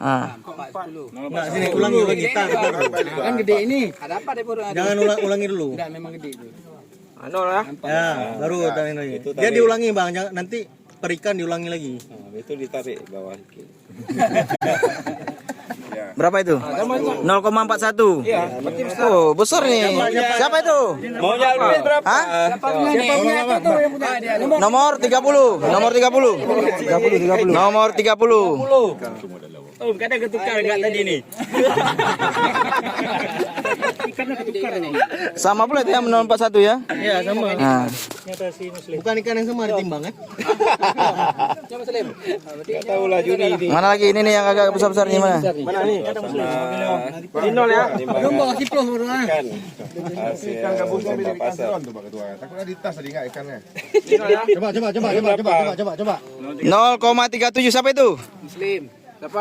Nah, sini ulangi lagi kita. Kan gede ini. Ada apa deh pura? Jangan ulangi dulu. Enggak, memang gede itu. Anu lah. Ya, baru tarik lagi. Dia diulangi Bang, jangan nanti perikan diulangi lagi. Nah, itu ditarik bawah. Berapa itu? 0,41. Oh, besar nih. Siapa itu? Maunya Alvin berapa? Hah? Siapa punya itu yang punya dia. Nomor 30. Nomor 30. Nomor 30. Oh, kadang ketukar enggak tadi nih. Ikannya ketukar nih. Sama pula itu yang 041 ya? Iya, sama. Nah. Bukan ikan yang sama ditimbang kan? Coba Selim. Enggak tahu lah Juni ini. Mana lagi ini nih yang agak besar-besar ini mana? Mana nih? Dinol ya. Belum bawa kiplong berdua. Ikan. Ikan gabung sama ikan Tuh pakai tuan. Takutnya di tas tadi enggak ikannya. Coba. 0,37 siapa itu? Muslim.